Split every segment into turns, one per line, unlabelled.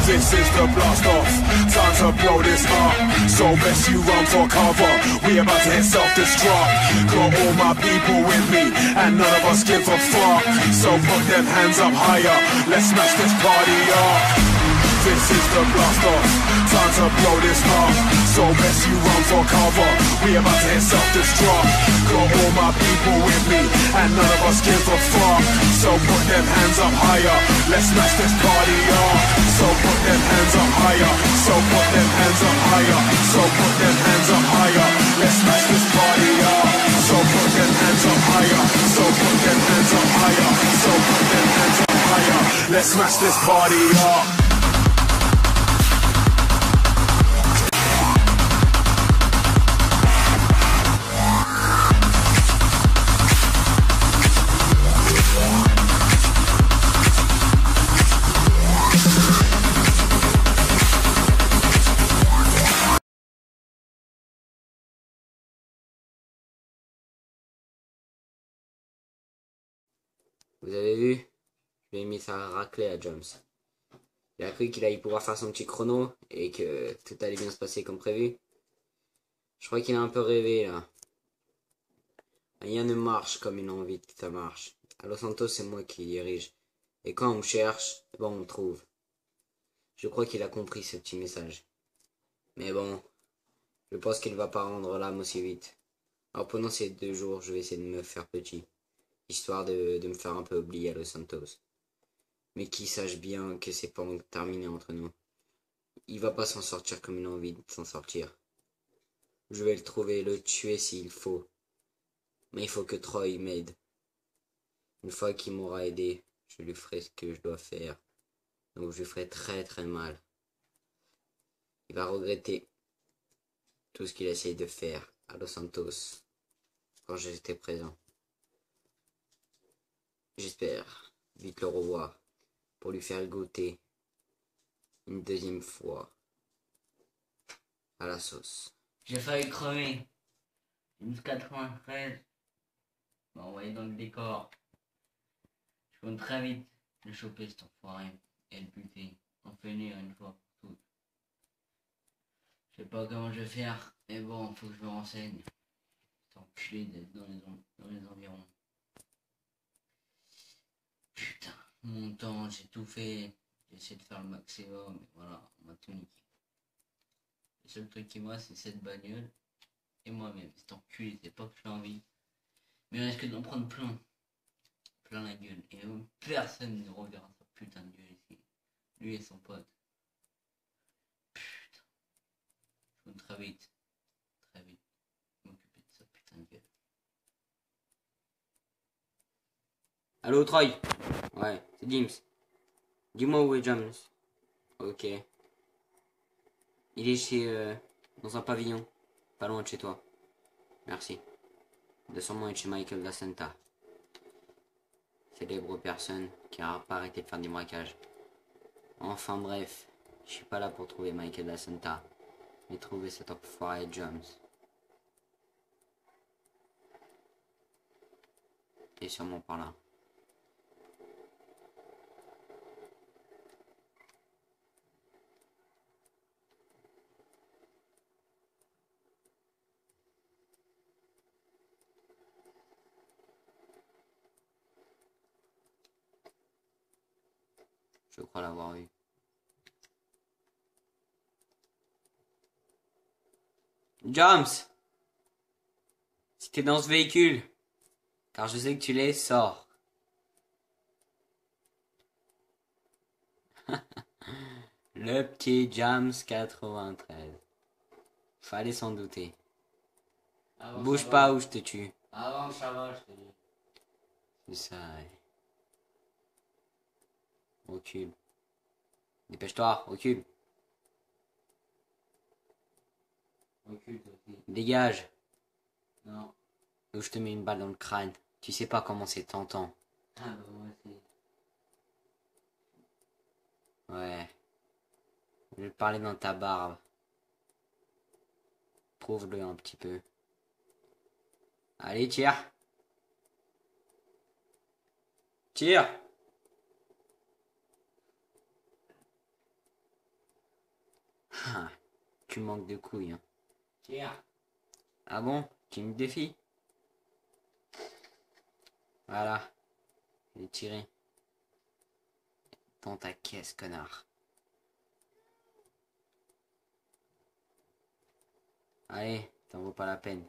This is the blast off, time to blow this up. So best you run for cover, we about to hit self-destruct. Got all my people with me, and none of us give a fuck. So put them hands up higher, let's smash this party up. This is the blast off, time to blow this up. So best you run for cover, we about to hit self-destruct. Got all my people with me, and none of us give a fuck. So put them hands up higher, let's smash this party up. So put them hands up higher, so put them hands up higher, so put them hands up higher, let's smash this party up. So put them hands up higher, so put them hands up higher, so put them hands up higher, let's smash this party up.
Vous avez vu? Je lui ai mis sa raclée à James. Il a cru qu'il allait pouvoir faire son petit chrono et que tout allait bien se passer comme prévu. Je crois qu'il a un peu rêvé là. Rien ne marche comme il a envie que ça marche. À Los Santos, c'est moi qui dirige. Et quand on me cherche, bon, on me trouve. Je crois qu'il a compris ce petit message. Mais bon, je pense qu'il ne va pas rendre l'âme aussi vite. Alors pendant ces 2 jours, je vais essayer de me faire petit. Histoire de me faire un peu oublier à Los Santos. Mais qu'il sache bien que c'est pas terminé entre nous. Il va pas s'en sortir comme il a envie de s'en sortir. Je vais le trouver et le tuer s'il faut. Mais il faut que Troy m'aide. Une fois qu'il m'aura aidé, je lui ferai ce que je dois faire. Donc je lui ferai très très mal. Il va regretter tout ce qu'il a essayé de faire à Los Santos quand j'étais présent. J'espère vite le revoir pour lui faire goûter une deuxième fois à la sauce.
J'ai failli crever. Une 93 m'a envoyé dans le décor. Je compte très vite le choper cet enfoiré et le buter. En finir une fois pour toutes. Je sais pas comment je vais faire, mais bon, faut que je me renseigne. C'est enculé d'être dans les environs. Putain, mon temps, j'ai tout fait. J'ai essayé de faire le maximum, mais voilà, on m'a tout niqué. Le seul truc qui moi, c'est cette bagnole et moi-même. C'est enculé, c'est pas que j'ai envie. Mais il risque d'en prendre plein la gueule. Et personne ne reverra sa putain de gueule ici. Lui et son pote. Putain. Je compte très vite m'occuper de sa putain de gueule.
Allô Troy? Ouais, c'est James. Dis-moi où est James. Ok. Il est dans un pavillon, pas loin de chez toi. Merci. Il doit sûrement être chez Michael Lacenta. Célèbre personne qui n'a pas arrêté de faire du braquage. Enfin bref, je suis pas là pour trouver Michael Lacenta, mais trouver cet enfoiré James. T'es sûrement par là. Je crois l'avoir eu. James! Si t'es dans ce véhicule, car je sais que tu l'es, sors. Le petit James 93. Fallait s'en douter.
Avant,
Bouge pas ou je te tue.
Avant, ça va, je te dis.
C'est ça, ouais. Recule. Dépêche-toi, recule.
Recule, toi aussi.
Dégage.
Non.
Ou je te mets une balle dans le crâne. Tu sais pas comment c'est tentant.
Ah bah moi aussi.
Ouais. Je vais te parler dans ta barbe. Prouve-le un petit peu. Allez, tire. Tire. Ah, tu manques de couilles, hein.
Tiens.
Ah bon? Tu me défies? Voilà. Je l'ai tiré. Dans ta caisse, connard. Allez, t'en vaut pas la peine.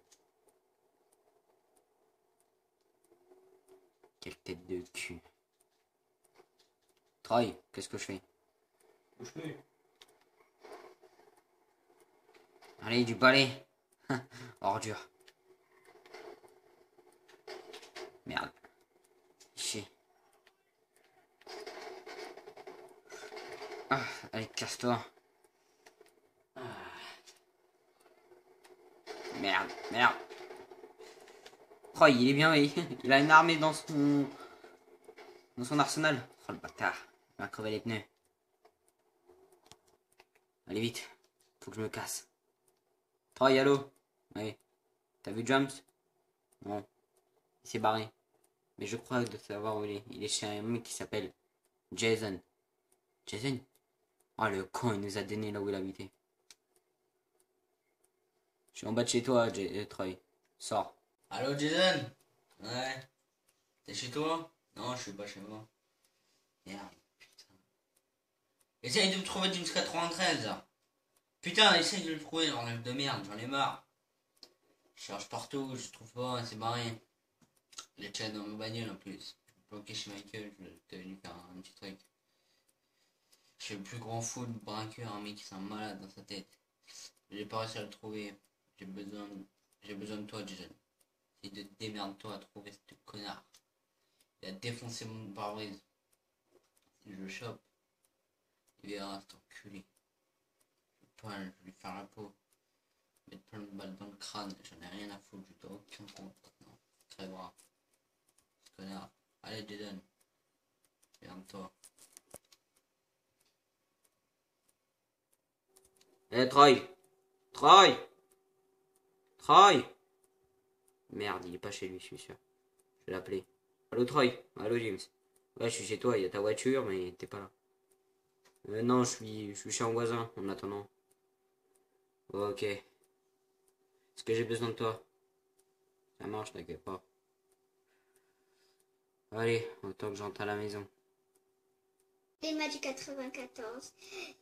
Quelle tête de cul. Troy, qu'est-ce que je fais?
Bouge-le.
Allez, du balai. Ordure. Merde. Chier. Ah, allez, casse-toi. Merde, merde. Troy, il est bien, oui. Il a une armée dans son arsenal. Oh le bâtard. Il va crever les pneus. Allez vite. Faut que je me casse. Troy, allô? Oui. T'as vu James? Non. Il s'est barré. Mais je crois de savoir où il est. Il est chez un mec qui s'appelle Jason. Jason? Oh le con, il nous a donné là où il habitait. Je suis en bas de chez toi, Troy. Sors.
Allô Jason? Ouais. T'es chez toi? Non, je suis pas chez moi. Merde, putain. Essaye de me trouver James 93. Putain, essaye de le trouver, j'enlève de merde, j'en ai marre. Je cherche partout, je trouve pas, c'est barré. Les chats dans ma bagnole en plus. Je suis bloqué chez Michael, je t'ai venu faire un petit truc. Je suis le plus grand fou de braqueur, un mec qui est un malade dans sa tête. J'ai pas réussi à le trouver. J'ai besoin de toi, Jason. Et de démerde-toi à trouver ce connard. Il a défoncé mon pare-brise. Si je le chope, il verra cet enculé. Je vais lui faire la peau. Mettre plein de balles dans le crâne. J'en ai rien à foutre, je dois aucun compte maintenant. Très brave. Ce connard. Allez, Jason. Viens-toi.
Eh, Troy! Troy! Troy! Merde, il est pas chez lui, je suis sûr. Je vais l'appeler. Allô, Troy? Allô, James? Ouais, je suis chez toi, il y a ta voiture, mais t'es pas là. Non, je suis chez un voisin, en attendant. Ok. Est-ce que j'ai besoin de toi? Ça marche, t'inquiète pas. Allez, autant que j'entre à la maison.
Emma du 94.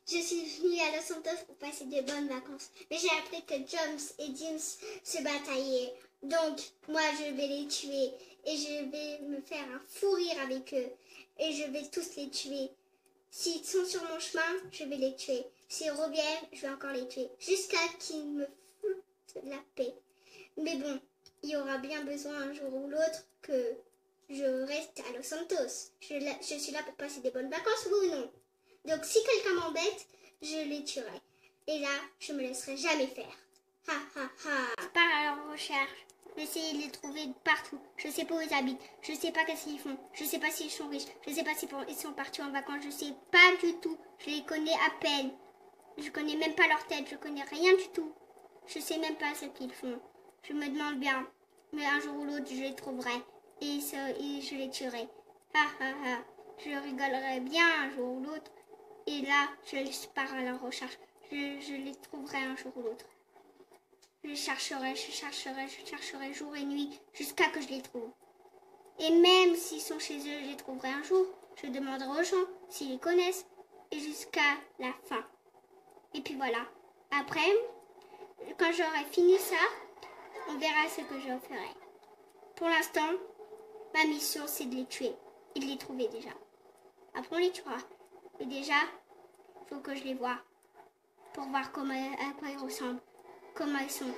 Je suis venue à Los Santos pour passer de bonnes vacances. Mais j'ai appris que Jones et James se bataillaient. Donc, moi, je vais les tuer. Et je vais me faire un fou rire avec eux. Et je vais tous les tuer. S'ils sont sur mon chemin, je vais les tuer. S'ils reviennent, je vais encore les tuer. Jusqu'à qu'ils me foutent la paix. Mais bon, il y aura bien besoin un jour ou l'autre que je reste à Los Santos. Je suis là pour passer des bonnes vacances, oui ou non? Donc si quelqu'un m'embête, je les tuerai. Et là, je me laisserai jamais faire. Ha ha ha. Je pars à leur recherche. J'essaie de les trouver partout. Je sais pas où ils habitent. Je sais pas qu'est-ce qu'ils font. Je sais pas s'ils sont riches. Je sais pas s'ils sont partis en vacances. Je sais pas du tout. Je les connais à peine. Je connais même pas leur tête. Je connais rien du tout. Je sais même pas ce qu'ils font. Je me demande bien. Mais un jour ou l'autre, je les trouverai. Et je les tuerai. Ha ha ha. Je rigolerai bien un jour ou l'autre. Et là, je pars à leur recherche. Je les trouverai un jour ou l'autre. Je chercherai jour et nuit jusqu'à que je les trouve. Et même s'ils sont chez eux, je les trouverai un jour. Je demanderai aux gens s'ils les connaissent. Et jusqu'à la fin. Et puis voilà. Après, quand j'aurai fini ça, on verra ce que je ferai. Pour l'instant, ma mission, c'est de les tuer et de les trouver déjà. Après, on les tuera. Mais déjà, il faut que je les voie pour voir à quoi ils ressemblent, comment ils sont.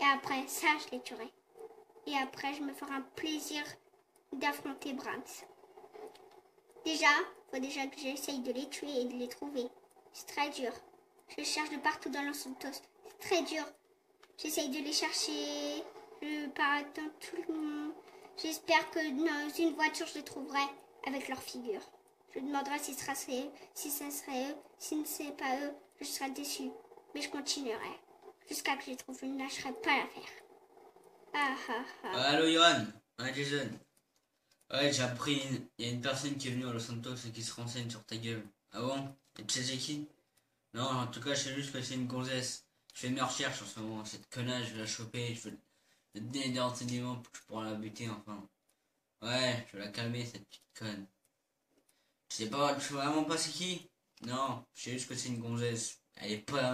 Et après, ça, je les tuerai. Et après, je me ferai un plaisir d'affronter Bramps. Déjà, il faut déjà que j'essaye de les tuer et de les trouver. C'est très dur. Je les cherche de partout dans Los Santos. C'est très dur. J'essaye de les chercher. Je pars dans tout le monde. J'espère que dans une voiture, je les trouverai avec leur figure. Je demanderai si ça serait eux. Si ce n'est pas eux, je serai déçue. Mais je continuerai. Jusqu'à que je les trouve, je ne lâcherai pas l'affaire. Ah ah ah.
Allô, Johan? Ouais, Jason. Ouais, j'ai appris. Il y a une personne qui est venue à Los Santos et qui se renseigne sur ta gueule. Ah bon? Et tu sais c'est qui? Non, en tout cas, je sais juste que c'est une gonzesse. Je fais mes recherches en ce moment. Cette connasse, je vais la choper. Je veux donner des renseignements pour que je pourrai la buter enfin. Ouais, je vais la calmer, cette petite conne. Je sais vraiment pas c'est qui. Non, je sais juste que c'est une gonzesse. Elle est pas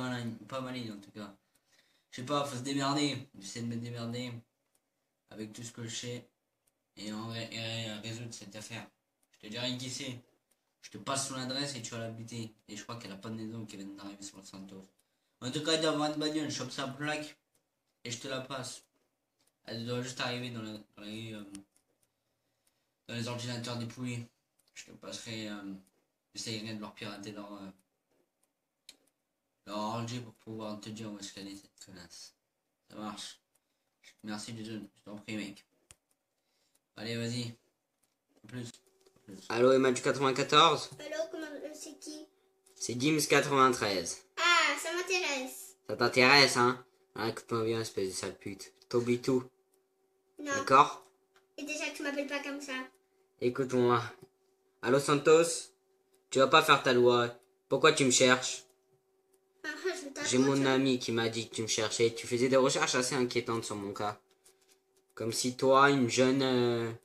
maligne en tout cas. Je sais pas, faut se démerder. J'essaie de me démerder avec tout ce que je sais et résoudre cette affaire. Je te dirai qui c'est. Je te passe son adresse et tu vas la buter. Et je crois qu'elle a pas de maison qui vient d'arriver sur le Santos. En tout cas, il doit avoir une bagnole. Je chope sa plaque et je te la passe. Elle doit juste arriver dans les ordinateurs dépouillés. Je te passerai. J'essayerai de leur pirater leur ordi pour pouvoir te dire où est-ce qu'elle est cette connasse. Ça marche. Merci Jason, je t'en prie mec. Allez vas-y. Plus.
Allô, Emma du 94?
Allô, comment c'est qui?
C'est Dims 93.
Ah, ça m'intéresse.
Ça t'intéresse, hein? Ah, écoute-moi bien, espèce de sale pute. T'oublies tout,
Non.
d'accord?
Et déjà que tu m'appelles pas comme ça.
Écoute-moi. Allô, Santos? Tu vas pas faire ta loi. Pourquoi tu me cherches?
Ah, je t'attends.
J'ai mon ami qui m'a dit que tu me cherchais. Tu faisais des recherches assez inquiétantes sur mon cas. Comme si toi, une jeune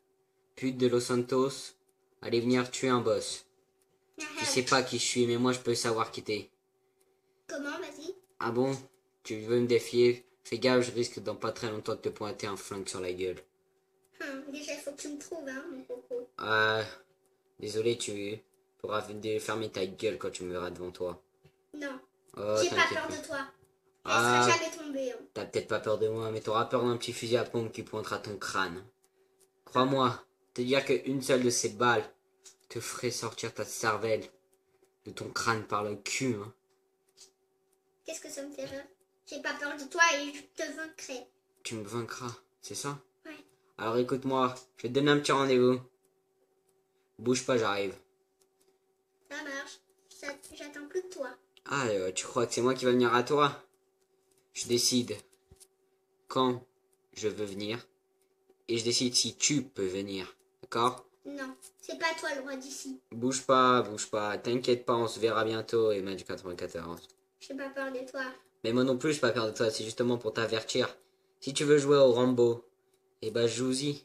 pute de Los Santos, allait venir tuer un boss. Tu sais pas qui je suis, mais moi je peux savoir qui t'es.
Comment, vas-y?
Ah bon? Tu veux me défier? Fais gaffe, je risque dans pas très longtemps de te pointer un flingue sur la gueule.
Déjà, il faut que tu me trouves, hein, mon coco.
Désolé, tu pourras fermer ta gueule quand tu me verras devant toi.
Non.
Oh,
J'ai pas
t'inquiète
peur
pas.
de toi. Je
Ah,
serai jamais tombée. Hein.
t'as peut-être pas peur de moi, mais t'auras peur d'un petit fusil à pompe qui pointera ton crâne. Crois-moi, te dire qu'une seule de ces balles te ferait sortir ta cervelle de ton crâne par le cul. Hein.
Qu'est-ce que ça me fait rire? J'ai pas peur de toi et je te vaincrai.
Tu me vaincras, c'est ça?
Ouais.
Alors écoute-moi, je vais te donner un petit rendez-vous. Bouge pas, j'arrive.
Ça marche. J'attends plus que toi.
Ah, tu crois que c'est moi qui vais venir à toi? Je décide quand je veux venir et je décide si tu peux venir. D'accord?
Non, c'est pas toi le roi d'ici.
Bouge pas. T'inquiète pas, on se verra bientôt, Emma du 94.
J'ai pas peur de toi.
Mais moi non plus, j'ai pas peur de toi, c'est justement pour t'avertir. Si tu veux jouer au Rambo, eh ben joue-y.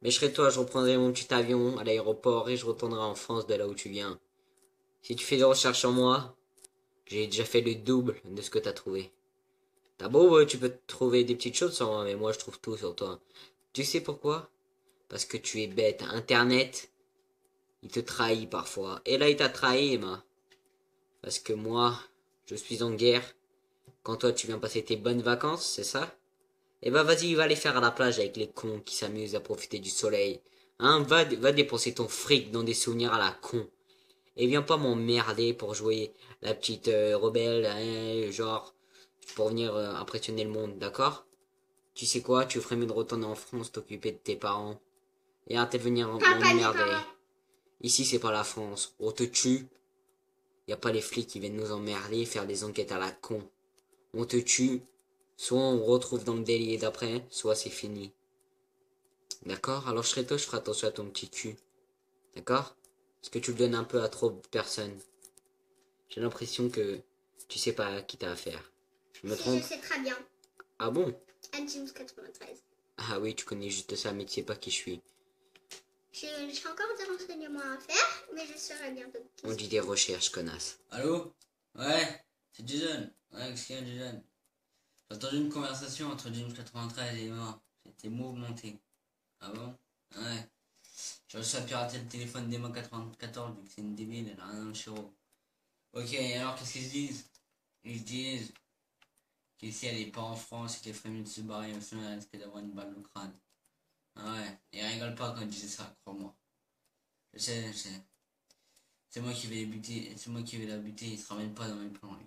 Mais je serai toi, je reprendrai mon petit avion à l'aéroport et je retournerai en France de là où tu viens. Si tu fais des recherches sur moi, j'ai déjà fait le double de ce que t'as trouvé. T'as beau, tu peux trouver des petites choses sur moi, mais moi je trouve tout sur toi. Tu sais pourquoi? Parce que tu es bête. Internet, il te trahit parfois. Et là, il t'a trahi, Emma. Parce que moi, je suis en guerre. Quand toi, tu viens passer tes bonnes vacances, c'est ça? Eh ben, vas-y, va aller faire à la plage avec les cons qui s'amusent à profiter du soleil. Hein, va dépenser ton fric dans des souvenirs à la con. Et viens pas m'emmerder pour jouer la petite rebelle, hein, genre, pour venir impressionner le monde, d'accord? Tu sais quoi, tu ferais mieux de retourner en France, t'occuper de tes parents. Et arrêter de venir
Parle pas de mes
m'emmerder.
parents.
Ici, c'est pas la France. On te tue. Y a pas les flics qui viennent nous emmerder, faire des enquêtes à la con. On te tue. Soit on retrouve dans le délit d'après, soit c'est fini. D'accord? Alors je serai toi, je ferai attention à ton petit cul. D'accord? Parce que tu le donnes un peu à trop de personnes. J'ai l'impression que tu sais pas à qui t'as affaire. Je me
Si,
trompe?
je sais très bien.
Ah bon?
James 93.
Ah oui, tu connais juste ça, mais tu sais pas qui je suis.
J'ai encore des renseignements à faire, mais je saurai bientôt.
On dit des recherches, connasse.
Allô? Ouais, c'est Jason. Ouais, qu'est-ce qu'il y a, Jason? J'ai entendu une conversation entre James 93 et moi. C'était mouvementé. Ah bon? Ouais. J'ai réussi à pirater le téléphone d'Emma 94 vu que c'est une débile, elle a rien dans le chiro. Ok, alors qu'est-ce qu'ils se disent? Ils se disent qu'ici elle est pas en France et qu'elle ferait mieux de se barrer, sinon elle risque d'avoir une balle au crâne. Ah ouais, et elle rigole pas quand elle disait ça, crois-moi. Je sais. C'est moi qui vais les buter, c'est moi qui vais la buter, il se ramène pas dans mes plans lui.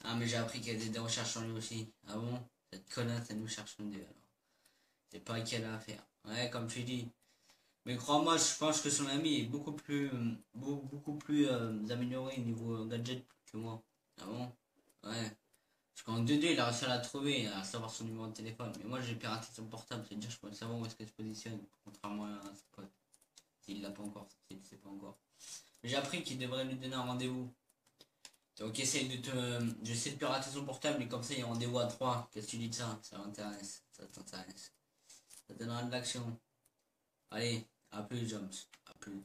Ah mais j'ai appris qu'elle faisait des recherches sur lui aussi. Ah bon? Cette connasse elle nous cherche nous deux alors. C'est pas qu'elle a à faire. Ouais, comme tu dis. Mais crois-moi, je pense que son ami est beaucoup plus amélioré niveau gadget que moi. Ah bon? Ouais. Parce qu'en 2-2, il a réussi à la trouver, à savoir son numéro de téléphone. Mais moi, j'ai piraté son portable, c'est-à-dire je peux savoir où est-ce qu'elle se positionne, contrairement à ses potes. S'il l'a pas encore, s'il ne sait pas encore. Mais j'ai appris qu'il devrait lui donner un rendez-vous. Donc j'essaie de pirater son portable et comme ça il y a rendez-vous à 3. Qu'est-ce que tu dis de ça? Ça m'intéresse. Ça t'intéresse. Ça donnera de l'action. Allez, à plus, Jones. À plus.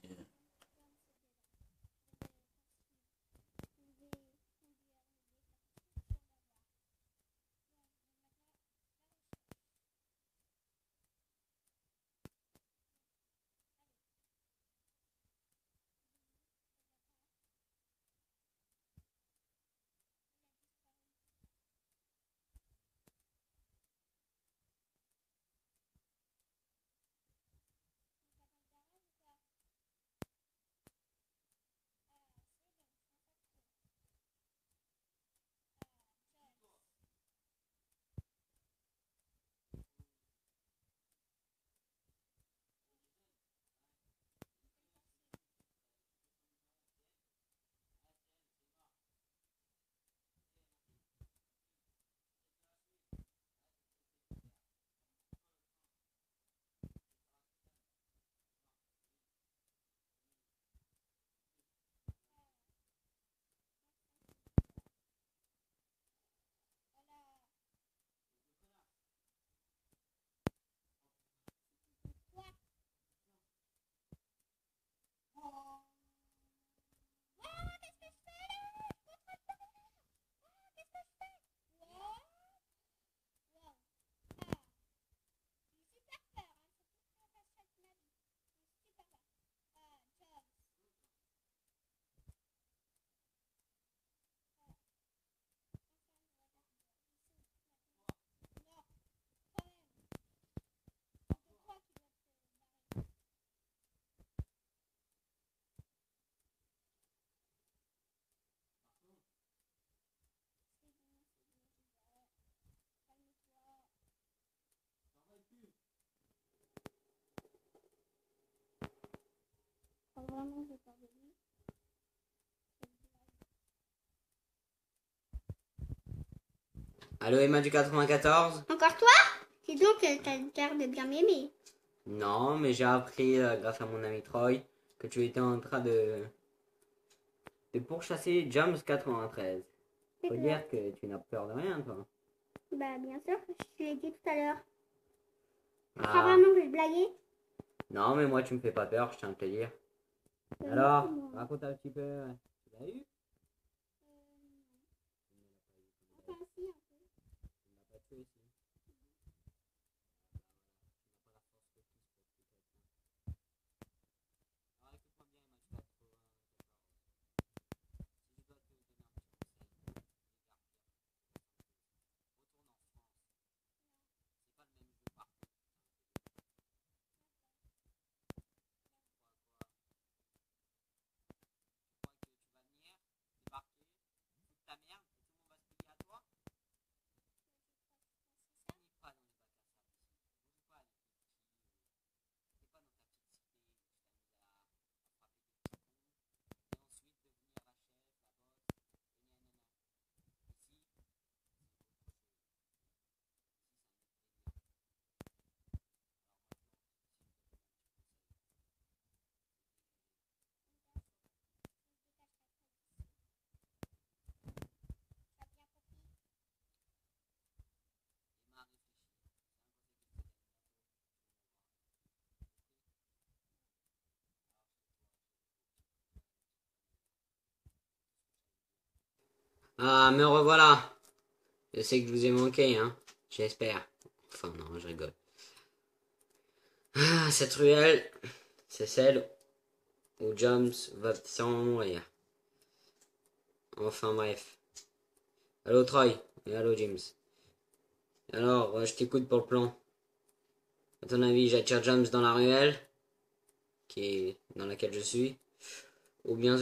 Vraiment, j'ai pas voulu.
Allô Emma du 94?
Encore toi? Dis donc, t'as l'air de bien m'aimer.
Non, mais j'ai appris grâce à mon ami Troy que tu étais en train de pourchasser James 93. Faut dire que tu n'as peur de rien, toi.
Bah, bien sûr, je te l'ai dit tout à l'heure. Tu
Ah.
crois vraiment que je vais blaguer?
Non, mais moi tu me fais pas peur, je tiens à te le dire. Alors, raconte un petit peu. Tu l'as eu?
Enfin, si, un peu.
Tu n'as pas tué ici. Alors écoute-moi bien, Emma, tu vas trouver un si je dois te donner un petit conseil, regarde bien. Retourne en France. C'est pas le même jeu partout. Tu crois que tu vas venir, débarquer, foutre ta merde et tout le monde va se plier à toi? On n'est pas dans les bacs à sable ici. On joue pas à des petits. T'es pas dans ta petite cité où tu t'amuses à frapper des petits cons et ensuite devenir la chef, la boss, et gna gna gna. Ici, c'est autre chose. Ici, c'est un autre délire. Alors maintenant, si je dois te donner un petit conseil, Emma réfléchit. C'est un conseil que je te donne. Bientôt, tu mourras. Alors, je te couche avec toi. Ah, me revoilà. Je sais que je vous ai manqué, hein. J'espère. Enfin, non, je rigole. Ah, cette ruelle, c'est celle où James va sûrement mourir. Enfin, bref. Allô, Troy. Et allô, James. Alors, je t'écoute pour le plan. À ton avis, j'attire James dans la ruelle, dans laquelle je suis, ou bien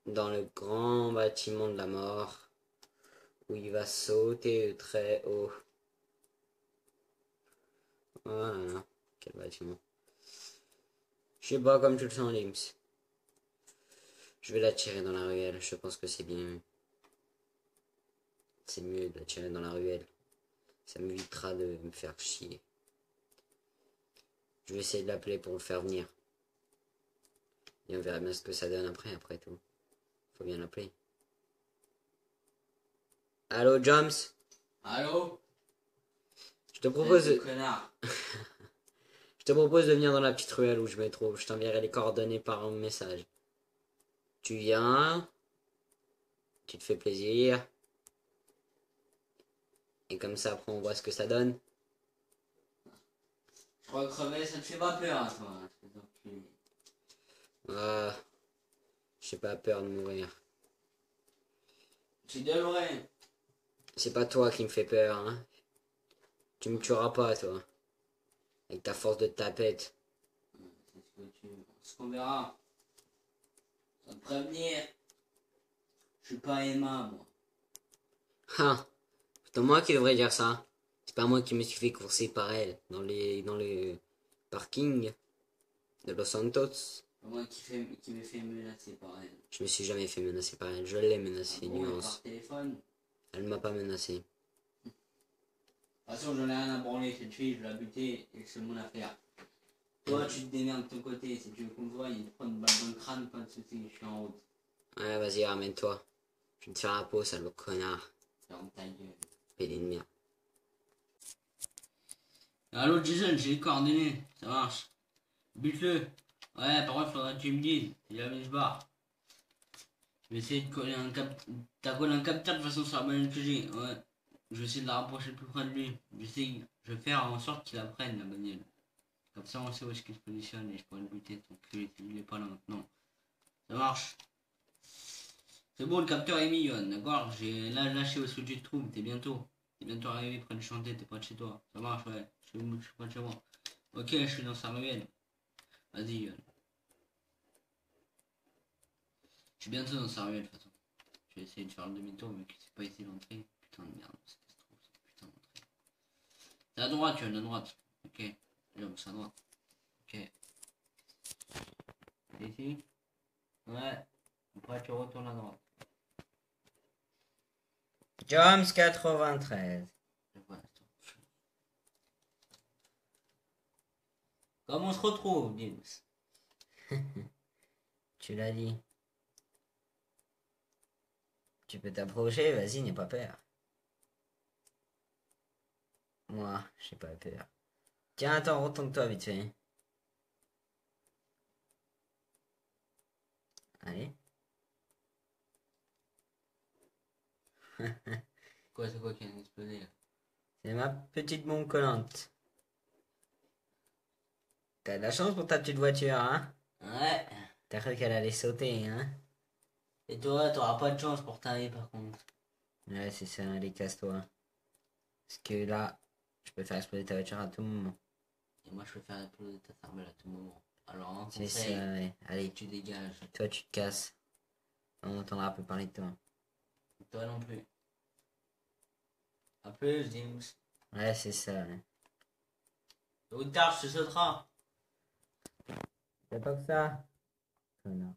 dans le grand bâtiment de la mort, où il va sauter de très haut. Voilà, quel bâtiment. Je sais pas comme tu le sens, James. Je vais l'attirer dans la ruelle, je pense que c'est bien mieux. C'est mieux de l'attirer dans la ruelle. Ça m'évitera de me faire chier. Je vais essayer de l'appeler pour le faire venir. Et on verra bien ce que ça donne après tout. Faut bien l'appeler. Allô, Joms?
Allô?
Je te propose de...
Connard.
Je te propose de venir dans la petite ruelle où je me trouve. Je t'enverrai les coordonnées par message. Tu viens, tu te fais plaisir. Et comme ça, après, on voit ce que ça donne.
Je crois que crever, ça te fait pas peur, toi. Espèce d'enculé.
J'ai pas peur de mourir.
Tu devrais.
C'est pas toi qui me fais peur, hein. Tu me tueras pas, toi. Avec ta force de tapette.
C'est ce que tu... Ce qu'on verra. Sans te prévenir. Je suis pas Emma, moi.
Ah, c'est moi qui devrais dire ça. C'est pas moi qui me suis fait courser par elle dans les parkings de Los Santos.
C'est moi qui me fait menacer par elle.
Je me suis jamais fait menacer par elle. Je l'ai menacée,
Ah bon, mais
nuance.
par téléphone.
Elle m'a pas menacé.
De toute façon, j'en ai rien à branler, cette fille, je l'ai butée et c'est mon affaire. Toi, tu te démerdes de ton côté, si tu veux qu'on me voie, il te prend une balle dans le crâne, pas de soucis, je suis en route.
Ouais, vas-y, ramène-toi. Je vais te faire la peau, sale connard.
Ferme ta gueule.
Pédé de merde.
Allô, Jason, j'ai les coordonnées, ça marche. Bute-le. Ouais, par contre, faudra que tu me dises, si jamais il se barre. Je vais essayer de coller un capteur. T'as collé un capteur de toute façon sur la bagnole que j'ai, ouais. Je vais essayer de la rapprocher le plus près de lui. Je vais faire en sorte qu'il la prenne, la bagnole. Comme ça, on sait où est-ce qu'il se positionne et je pourrais le buter, ton cul, il est pas là maintenant. Ça marche. C'est bon, le capteur est mignonne, d'accord? J'ai là lâché où est-ce que tu te trouves, t'es bientôt arrivé près du chantier, t'es pas de chez toi. Ça marche, ouais. Je suis pas de chez moi. Ok, je suis dans sa ruelle. Vas-y, je suis bientôt dans sa ruelle de toute façon. Je vais essayer de faire le demi-tour vu que c'est pas ici l'entrée. Putain de merde, c'est trop ça, putain d'entrée. C'est à droite, tu es à droite. Ok. C'est à droite. Ok. C'est ici? Ouais. Après tu retournes à droite.
Joms 93.
Comment on se retrouve, James?
Tu l'as dit. Tu peux t'approcher, vas-y, n'aie pas peur. Moi, j'ai pas peur. Tiens, attends, retourne-toi vite fait. Allez.
Quoi, c'est quoi qui a explosé là?
C'est ma petite bombe collante. T'as de la chance pour ta petite voiture, hein?
Ouais.
T'as cru qu'elle allait sauter, hein?
Et toi, t'auras pas de chance pour t'arriver par contre.
Ouais, c'est ça, allez, casse-toi. Parce que là, je peux faire exploser ta voiture à tout moment.
Et moi, je peux faire exploser ta cervelle à tout moment. Alors, un
C'est ça,
conseil,
ouais. Allez,
tu dégages.
toi, tu te casses. On entendra plus parler de toi.
Toi non plus. A plus, James.
Ouais, c'est ça, ouais.
Tôt ou tard, je te sauteras.
C'est pas que ça. Connard.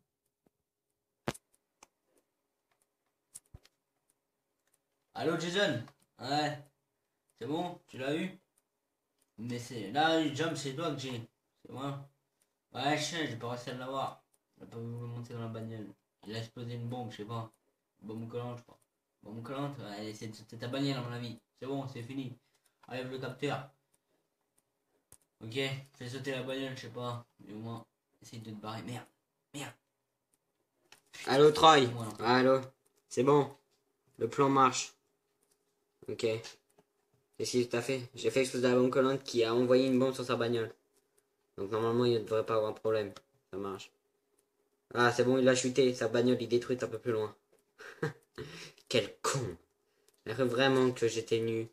Allô, Jason? Ouais. C'est bon? Tu l'as eu? Mais c'est... Là, Jump, c'est toi que j'ai. C'est moi. Ouais, je sais, j'ai pas réussi à l'avoir. Il a pas voulu monter dans la bagnole. Il a explosé une bombe, je sais pas. Une bombe collante, je crois. Bombe collante? Ouais, c'est ta bagnole, à mon avis. C'est bon, c'est fini. Enlève le capteur. Ok, fais sauter la bagnole, je sais pas. Mais au moins, essaye de te barrer. Merde. Merde.
Allô, Troy.
Voilà.
Allô. C'est bon. Le plan marche. Ok. Qu'est-ce que t'as fait? J'ai fait exploser la bombe collante qui a envoyé une bombe sur sa bagnole. Donc normalement, il ne devrait pas avoir de problème. Ça marche. Ah, c'est bon, il a chuté. Sa bagnole est détruite un peu plus loin. Quel con. Elle cru vraiment que j'étais nu.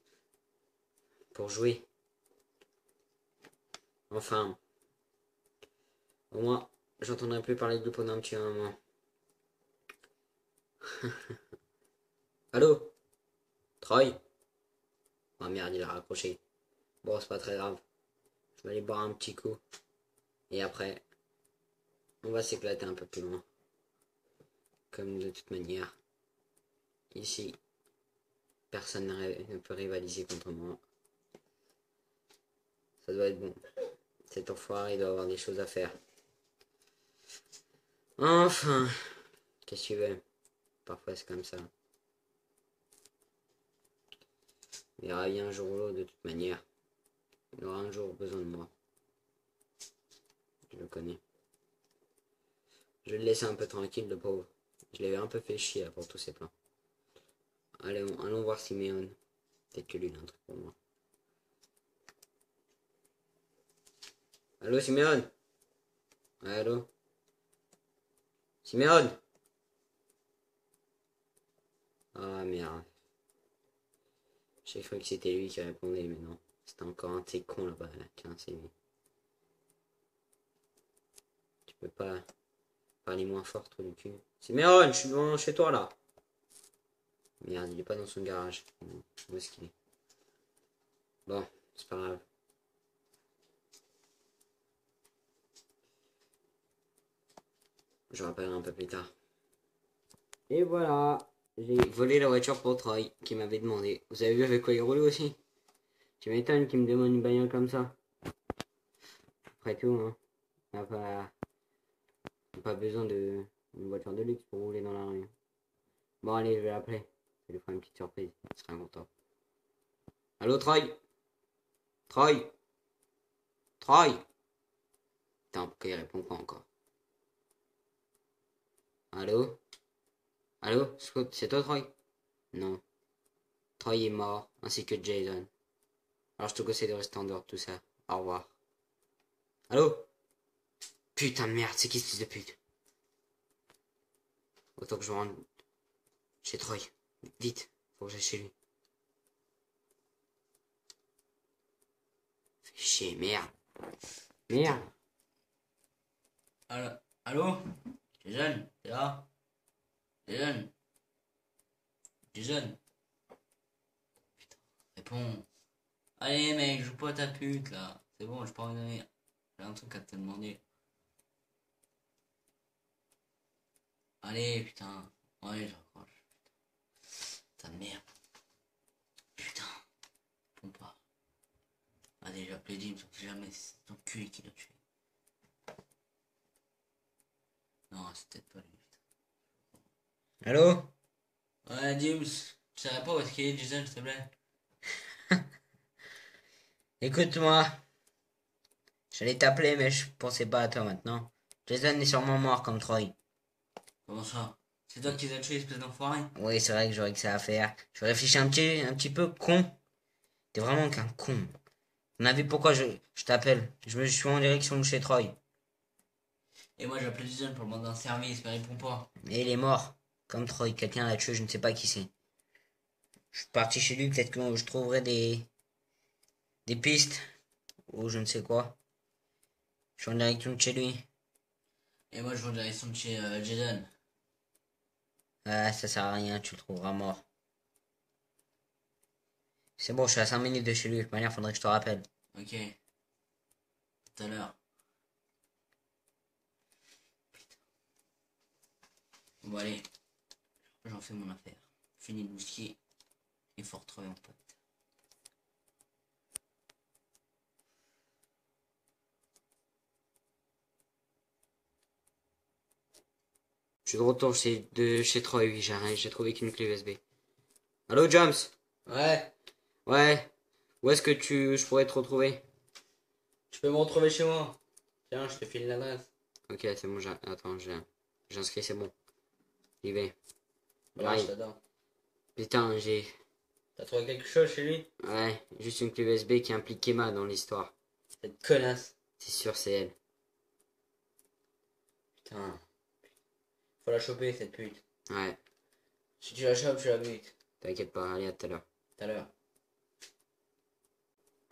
Pour jouer. Enfin. Au moins, j'entendrai plus parler de lui pendant un petit moment. Allô? Troy? Oh merde, il a raccroché. Bon, c'est pas très grave. Je vais aller boire un petit coup. Et après, on va s'éclater un peu plus loin. Comme de toute manière. Ici, personne ne peut rivaliser contre moi. Ça doit être bon. Cet enfoiré, il doit avoir des choses à faire. Enfin, qu'est-ce que tu veux? Parfois c'est comme ça. Il ira bien un jour ou l'autre de toute manière. Il aura un jour besoin de moi. Je le connais. Je vais le laisser un peu tranquille, le pauvre. Je l'avais un peu fait chier pour tous ces plans. Allons voir Simeon. Peut-être que lui, il a un truc pour moi. Allô, Simeon? Allô? Simeon? Ah, merde. J'ai cru que c'était lui qui répondait, mais non. C'était encore un de ces cons là-bas. Tiens, c'est lui. Tu peux pas parler moins fort, trop du cul. Simeon, je suis devant chez toi là. Merde, il est pas dans son garage. Où est-ce qu'il est? Bon, c'est pas grave. Je rappellerai un peu plus tard. Et voilà. J'ai volé la voiture pour Troy, qui m'avait demandé. Vous avez vu avec quoi il roulait aussi? Tu m'étonnes qu'il me demande une bagnole comme ça. Après tout, hein. On n'a pas besoin d'une voiture de luxe pour rouler dans la rue. Bon, allez, je vais l'appeler. Je vais lui faire une petite surprise. Il sera content. Allô, Troy? Troy? Troy? Putain, pourquoi il répond pas encore? Allô? Allô? C'est toi, Troy? Non. Troy est mort, ainsi que Jason. Alors je te conseille de rester en dehors de tout ça. Au revoir. Allô? Putain de merde, c'est qui ce fils de pute? Autant que je me rende chez Troy. Vite, faut que j'aille chez lui. Fais chier, merde. Merde.
Allô? Jason, t'es là? Jason? Jason? Putain, réponds. Allez mec, joue pas ta pute là. C'est bon, je peux en donner. J'ai un truc à te demander. Allez, putain. Ouais, je raccroche. Putain de merde. Putain. Réponds pas. Allez, j'ai appelé Jim, on sait jamais si c'est ton cul qui l'a tué. Non, c'est peut-être pas lui.
Allô?
Ouais, James, tu savais pas où est-ce qu'il est, Jason, s'il te plaît?
Écoute-moi. J'allais t'appeler, mais je pensais pas à toi maintenant. Jason est sûrement mort comme Troy.
Comment ça? C'est toi qui les as tués, espèce d'enfoiré?
Oui, c'est vrai que j'aurais que ça à faire. Je réfléchis un petit peu con. T'es vraiment qu'un con. On a vu pourquoi je t'appelle. Je me suis en direction de chez Troy.
Et moi j'ai appelé Jason pour demander un service, mais il répond pas.
Et il est mort. Comme Troy. Quelqu'un l'a tué, je ne sais pas qui c'est. Je suis parti chez lui, peut-être que je trouverai des pistes. Ou je ne sais quoi. Je suis en direction de chez lui.
Et moi je vais en direction de chez Jason.
Ah, ça sert à rien, tu le trouveras mort. C'est bon, je suis à 5 minutes de chez lui. De toute manière, faudrait que je te rappelle.
Ok. Tout à l'heure. Putain. Bon allez. J'en fais mon affaire. Fini de bousquer. Et faut retrouver mon pote.
Je suis de retour chez Troy, oui, j'ai trouvé qu'une clé USB. Allô, James?
Ouais.
Ouais. Où est-ce que je pourrais te retrouver?
Tu peux me retrouver chez moi. Tiens, je te file l'adresse.
Ok, c'est bon, attends, j'ai inscrit, c'est bon. J'y vais.
Voilà, je t'adore.
Putain,
T'as trouvé quelque chose chez lui?
Ouais, juste une clé USB qui implique Emma dans l'histoire.
Cette connasse.
C'est sûr, c'est elle.
Putain. Faut la choper, cette pute.
Ouais,
Si tu la chopes, tu la butes.
t'inquiète pas, allez, à tout à l'heure.
Tout à l'heure.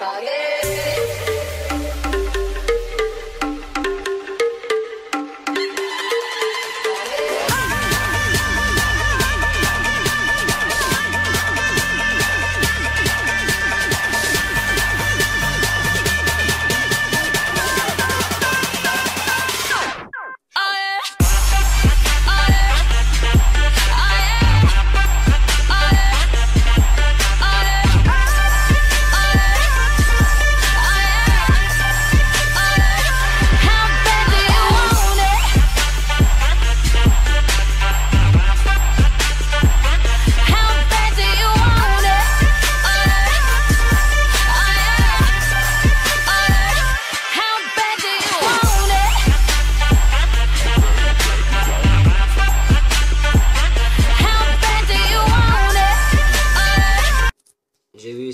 Oh yeah.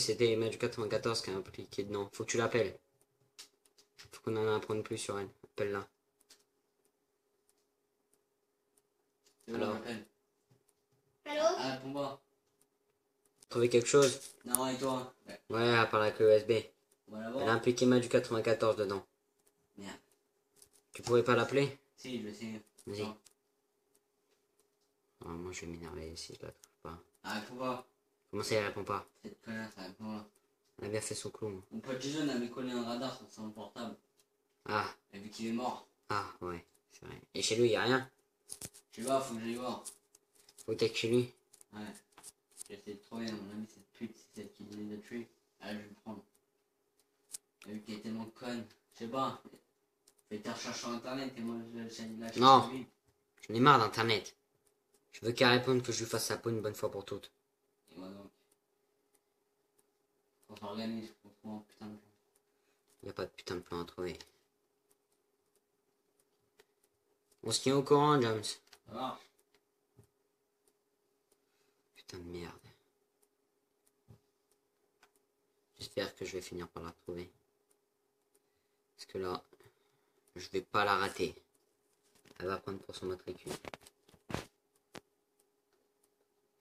c'était Emma du 94 qui est impliquée dedans. Faut que tu l'appelles. Faut qu'on en apprenne plus sur elle. Appelle-la. Alors.
Allô?
Ah, pour moi.
Trouver quelque chose?
Non, et toi?
Ouais, à part la clé USB.
On va la
Elle
voir.
a impliqué Emma du 94 dedans.
Merde.
Tu pourrais pas l'appeler?
Si, je sais.
Vas-y.
Non.
Oh, moi je vais m'énerver si je la trouve pas.
Ah, faut pas.
Comment ça, elle répond pas?
Cette connasse, ça répond pas.
Elle a bien fait son clou.
Mon pote Jason avait collé un radar sur son portable.
Ah,
Et vu qu'il est mort,
ouais, c'est vrai. Et chez lui, y a rien?
je sais pas, faut que j'aille voir.
Faut que t'ailles chez lui.
Ouais. J'essaie de trouver, à mon avis, cette pute, c'est celle qui les a tués. Ah, je vais le prendre. Et vu qu'elle est tellement conne, je sais pas. Fais tes recherches sur internet et moi je la cherche
Non.
vite.
J'en ai marre d'internet. Je veux qu'elle réponde que je lui fasse sa peau une bonne fois pour toutes.
Et moi donc. On s'organise pour trouver un putain de plan.
Y a pas de putain de plan à trouver. On se tient au courant, James.
Ça marche.
Putain de merde. J'espère que je vais finir par la trouver. Parce que là, je vais pas la rater. Elle va prendre pour son matricule.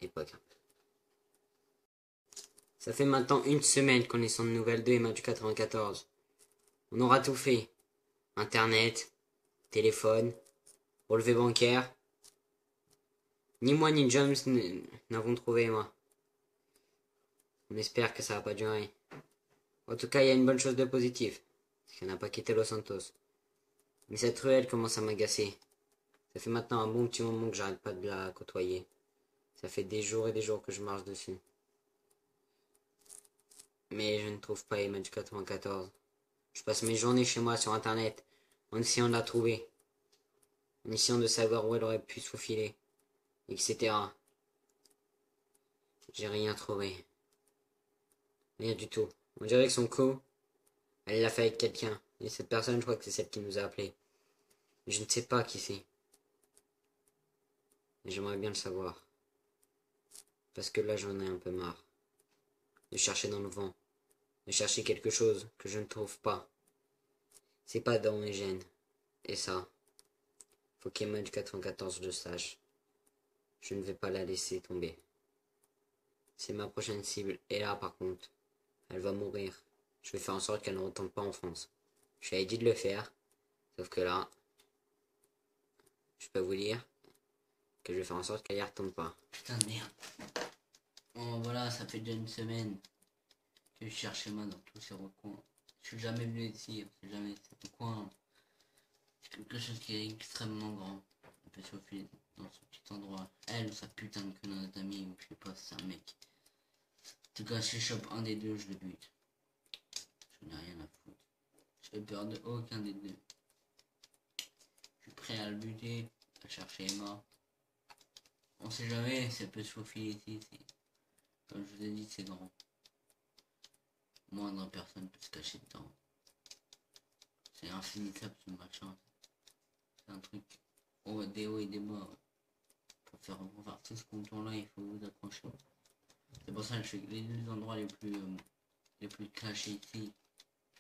Époque. Ça fait maintenant une semaine qu'on est sans de nouvelles de Emma du 94. On aura tout fait. Internet, téléphone, relevé bancaire. Ni moi ni James n'avons trouvé Emma. On espère que ça va pas durer. En tout cas, il y a une bonne chose de positive. C'est qu'elle n'a pas quitté Los Santos. Mais cette ruelle commence à m'agacer. Ça fait maintenant un bon petit moment que j'arrête pas de la côtoyer. Ça fait des jours et des jours que je marche dessus. Mais je ne trouve pas Emma du 94. Je passe mes journées chez moi sur internet, en essayant de la trouver. En essayant de savoir où elle aurait pu se faufiler. Etc. J'ai rien trouvé. Rien du tout. On dirait que son coup, elle l'a fait avec quelqu'un. Et cette personne, je crois que c'est celle qui nous a appelés. Je ne sais pas qui c'est. Et j'aimerais bien le savoir. Parce que là, j'en ai un peu marre. De chercher dans le vent. De chercher quelque chose que je ne trouve pas. C'est pas dans mes gènes. Et ça, faut qu'Emma du 94 le sache. Je ne vais pas la laisser tomber. C'est ma prochaine cible. Et là, par contre, elle va mourir. Je vais faire en sorte qu'elle ne retourne pas en France. Je lui avais dit de le faire. Sauf que là, je peux vous dire que je vais faire en sorte qu'elle y retourne pas.
Putain de merde. Bon voilà, ça fait déjà une semaine que je cherche Emma dans tous ces recoins. Je suis jamais venu ici, on sait jamais, c'est un coin. C'est quelque chose qui est extrêmement grand. On peut se faufiler dans ce petit endroit. Elle ou sa putain de connasse d'amis, ou je sais pas si c'est un mec. En tout cas, si je chope un des deux, je le bute. Je n'ai rien à foutre. J'ai peur de aucun des deux. Je suis prêt à le buter, à chercher Emma. On sait jamais, ça peut se faufiler ici. Comme je vous ai dit, c'est grand. Moindre personne peut se cacher dedans. C'est infinissable ce machin. C'est un truc des hauts et des bas. Pour faire tout ce contour là, il faut vous accrocher. C'est pour ça que je fais les deux endroits les plus cachés ici.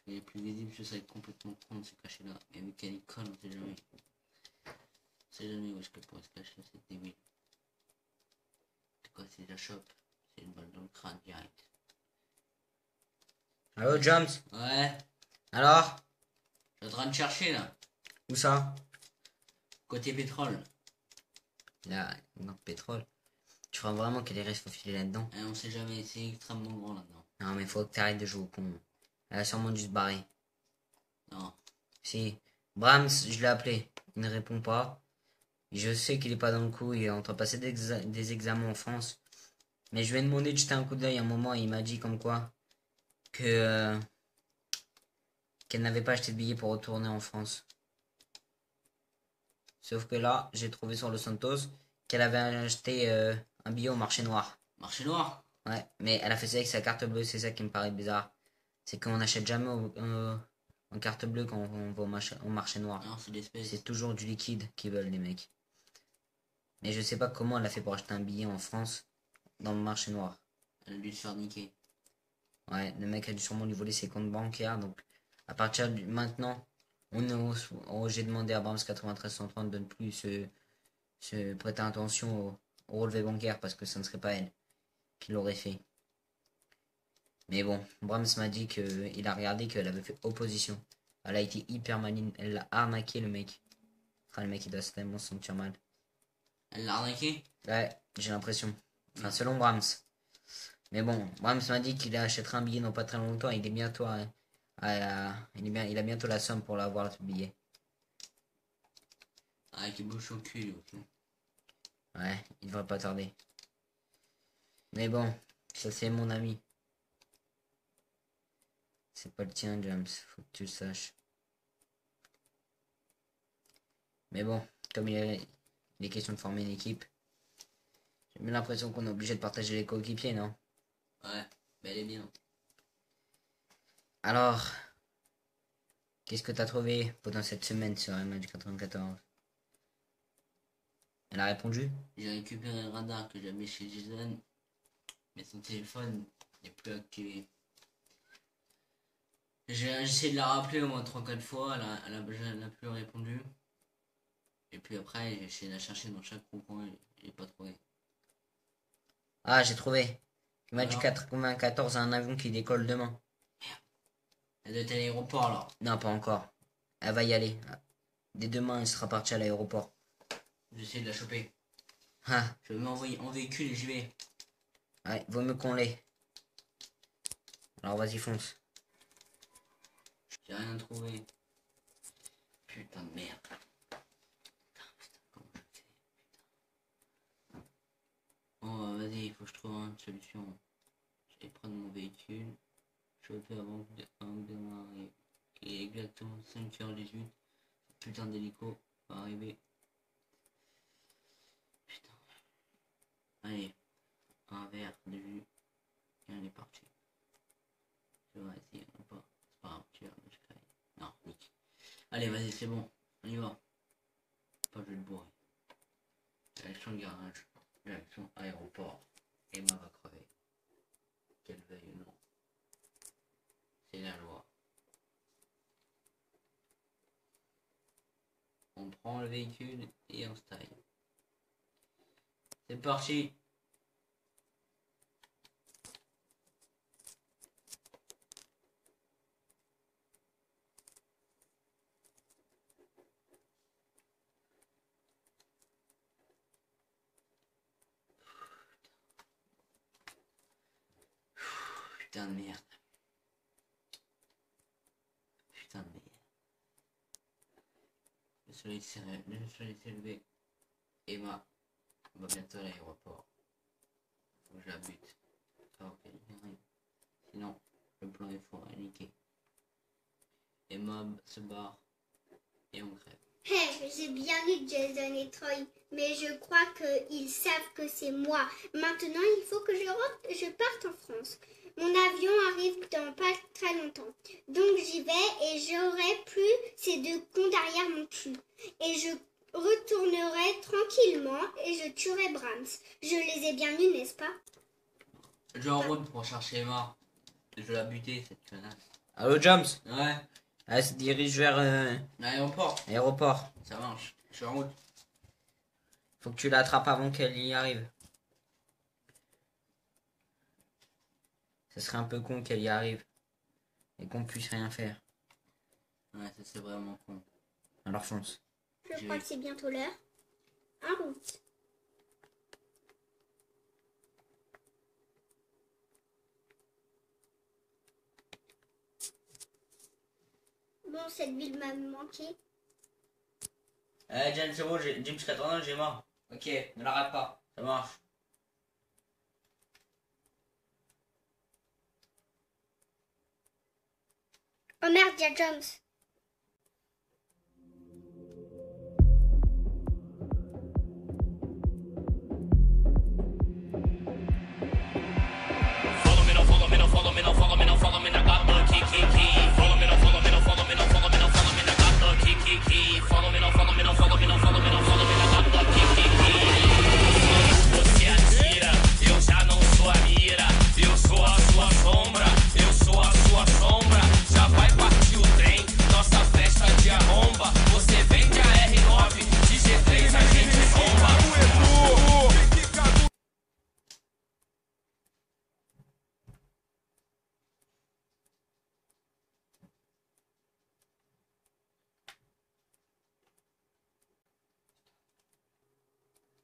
Les plus visibles, ce serait complètement con de se cacher là. Et vu qu'elle est conne, on sait jamais. On sait jamais où est-ce qu'elle pourrait se cacher, cette débile. En tout cas, si je la chope, c'est une balle dans le crâne direct.
Allô, James?
Ouais,
Alors?
je suis en train de chercher là.
Où ça?
Côté pétrole.
Là, dans le pétrole. Tu crois vraiment qu'elle irait se faufiler là-dedans?
Et on sait jamais, c'est extrêmement grand là-dedans.
Non, mais faut que t'arrêtes de jouer au con. Elle a sûrement dû se barrer.
Non.
Si. Brahms, je l'ai appelé. Il ne répond pas. Je sais qu'il est pas dans le coup. Il est en train de passer des examens en France. Mais je lui ai demandé de jeter un coup d'œil un moment et il m'a dit comme quoi que qu'elle n'avait pas acheté de billet pour retourner en France. Sauf que là, j'ai trouvé sur Los Santos qu'elle avait acheté un billet au marché noir.
Marché noir.
Ouais, mais elle a fait ça avec sa carte bleue, c'est ça qui me paraît bizarre. C'est qu'on n'achète jamais en carte bleue quand on va au marché noir.
Non, c'est l'espèce.
C'est toujours du liquide qu'ils veulent les mecs. Mais je sais pas comment elle a fait pour acheter un billet en France dans le marché noir.
Elle a dû se faire niquer.
Ouais, le mec a dû sûrement lui voler ses comptes bancaires. Donc, à partir de maintenant, j'ai demandé à Brahms 9330 de ne plus se prêter attention au relevé bancaire parce que ça ne serait pas elle qui l'aurait fait. Mais bon, Brahms m'a dit qu'il a regardé qu'elle avait fait opposition. Elle a été hyper maligne. Elle l'a arnaqué, le mec. Enfin, le mec, il doit tellement se sentir mal.
Elle l'a arnaqué?
Ouais, j'ai l'impression. Enfin, selon Brahms. Mais bon, Brahms m'a dit qu'il achètera un billet dans pas très longtemps. Il est bientôt il a bientôt la somme pour l'avoir, ce billet.
Ah, qui bouge son cul, aussi.
Ouais, il devrait pas tarder. Mais bon, ça c'est mon ami. C'est pas le tien, James. Faut que tu le saches. Mais bon, comme il est question de former une équipe, j'ai bien l'impression qu'on est obligé de partager les coéquipiers, non?
Ouais, mais elle est bien.
Alors, qu'est-ce que t'as trouvé pendant cette semaine sur MH 94? Elle a répondu?
J'ai récupéré le radar que j'avais chez Jason, mais son téléphone n'est plus activé. J'ai essayé de la rappeler au moins 3-4 fois, elle a plus répondu. Et puis après, j'ai essayé de la chercher dans chaque coin, j'ai pas trouvé.
Ah, j'ai trouvé. MH
Alors
94 a un avion qui décolle demain.
Elle doit être à l'aéroport alors.
Non, pas encore. Elle va y aller. Dès demain, elle sera partie à l'aéroport.
J'essaie de la choper.
Ah,
Je vais m'envoyer en véhicule et j'y vais.
ouais, vaut mieux qu'on l'ait. Alors vas-y, fonce.
J'ai rien trouvé. Putain de merde. Putain, comment je fais? Putain. Bon, vas-y, il faut que je trouve une solution. Je vais prendre mon véhicule. Choper avant de démarrer. Il est exactement 5h18. Putain d'hélico va arriver. Putain. Allez. Un verre de jus. Et on est parti. Je vais essayer. C'est pas grave. Tu vas me créer. Non, nique. Allez, vas-y, c'est bon. On y va. Pas je vais le bourrer. Direction le garage. Direction aéroport. Emma va crever. Qu'elle veuille ou non. C'est la loi. On prend le véhicule et on se taille. C'est parti. Putain de merde. Putain de merde. Le soleil s'est levé. Emma va bientôt à l'aéroport. Faut que je la bute. Alors qu'elle y arrive. Sinon, le plan est fort à niquer. Emma se barre et on crève.
Hey, j'ai bien vu Jason et Troy, mais je crois qu'ils savent que c'est moi. Maintenant, il faut que je parte en France. Mon avion arrive dans pas très longtemps. Donc j'y vais et j'aurai plus ces deux cons derrière mon cul. Et je retournerai tranquillement et je tuerai Brahms. Je les ai bien eus, n'est-ce pas?
Je vais en route pour chercher Emma. Je vais la buter, cette connasse.
Allô, James?
Ouais,
Elle se dirige vers
l'aéroport.
l'aéroport.
Ça marche. Je suis en route.
Faut que tu l'attrapes avant qu'elle y arrive. Ce serait un peu con qu'elle y arrive. Et qu'on puisse rien faire.
Ouais, ça c'est vraiment con.
Alors fonce.
Je crois que c'est bientôt l'heure. En route. Bon, cette ville m'a manqué.
James, c'est bon, James 89, j'ai mort.
Ok, ne la rate pas.
Ça marche.
Oh merde, il y a Jones.
Você atira, eu já não sou a mira. Eu sou a sua sombra.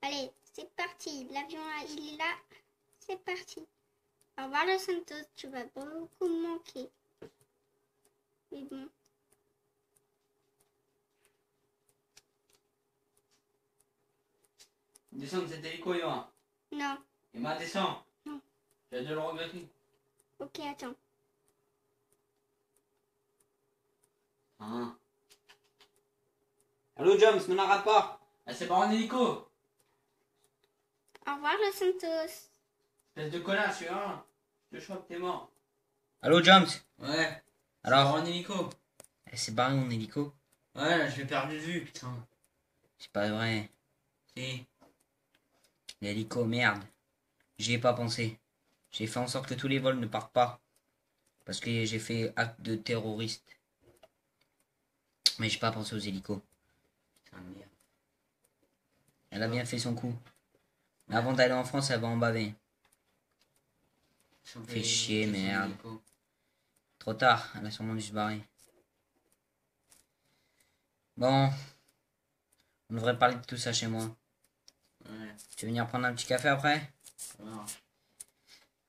Allez, c'est parti. L'avion, il est là. C'est parti. Au revoir, Los Santos. Tu vas beaucoup me manquer. Mais bon.
Descends de cet hélico, Emma.
Non.
Emma, descends.
Non.
Tu vas de le regretter.
Ok, attends.
Hein.
Allô, James, ne m'arrête pas.
Ah, c'est pas en hélico.
Au revoir, Los Santos.
Espèce de connard, je suis un. Je te chope, t'es mort.
Allô, James.
Ouais.
Alors,
C'est en hélico.
c'est barré mon hélico.
Ouais, là, je l'ai perdu de vue, putain.
C'est pas vrai.
Si.
L'hélico, merde. J'y ai pas pensé. J'ai fait en sorte que tous les vols ne partent pas. Parce que j'ai fait acte de terroriste. Mais j'ai pas pensé aux hélicos.
Putain de merde.
Elle a bien fait son coup. Mais avant d'aller en France, elle va en baver. Fais chier, merde. Trop tard, elle a sûrement dû se barrer. Bon. On devrait parler de tout ça chez moi.
Ouais.
Tu veux venir prendre un petit café après?
Alors,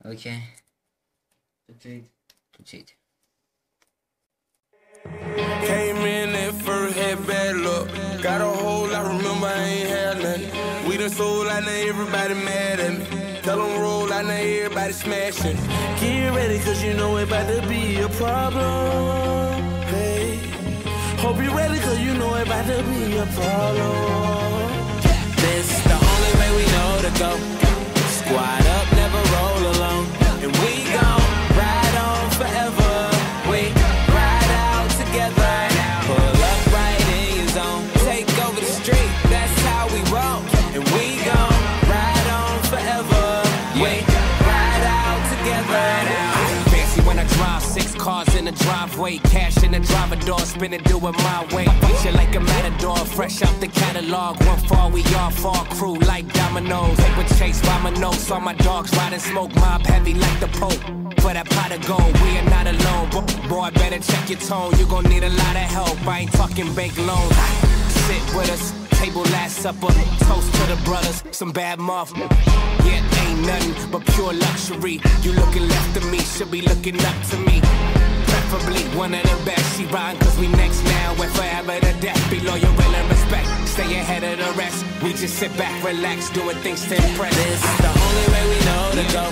Ok,
tout de suite.
tout de suite.
Came in at first, had bad luck. Got a hole, I remember I ain't had nothing. We done sold, I know everybody mad at me. Tell them roll, I know everybody smashing. Get ready, cause you know it about to be a problem. Hey, hope you ready, cause you know it about to be a problem. This the only way we know to go. Squad up, never roll alone. And we gon' ride on forever. We ride out together. Pull up right in your zone. Take over the street, that's how we roll. And we gon' ride on forever. We ride out together.
Fancy when I drive, 6 cars in the driveway, cash in the driver door, spinning, do it my way. Fight you like a matador, fresh out the catalog. One fall, we all fall, crew like dominoes. Paper chase by my nose, saw my dogs riding smoke, mob heavy like the Pope. For that pot of gold, we are not alone. Boy, better check your tone, you gon' need a lot of help. I ain't talking bank loans. Sit with us, table last supper, toast to the brothers, some bad muff. Yeah, ain't nothing but pure luxury. You looking left of me, should be looking up to me. Preferably one of the best. She riding cause we next now and forever to death. Be loyal, real and respect. Stay ahead of the rest. We just sit back, relax, doing things to impress.
This is the only way we know to go.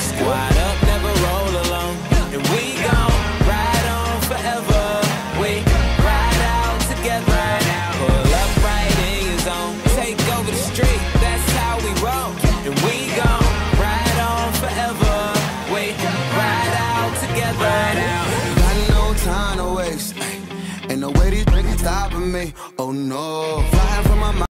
Squad up, never roll alone. And we gon' ride on forever. We ride out together. Pull up right in your zone. Take over the street, that's how we roll. And we gon' ride on forever. We ride out together. Got no time to waste. Ain't no way these niggas stopping me. Oh no. Flying from my mind.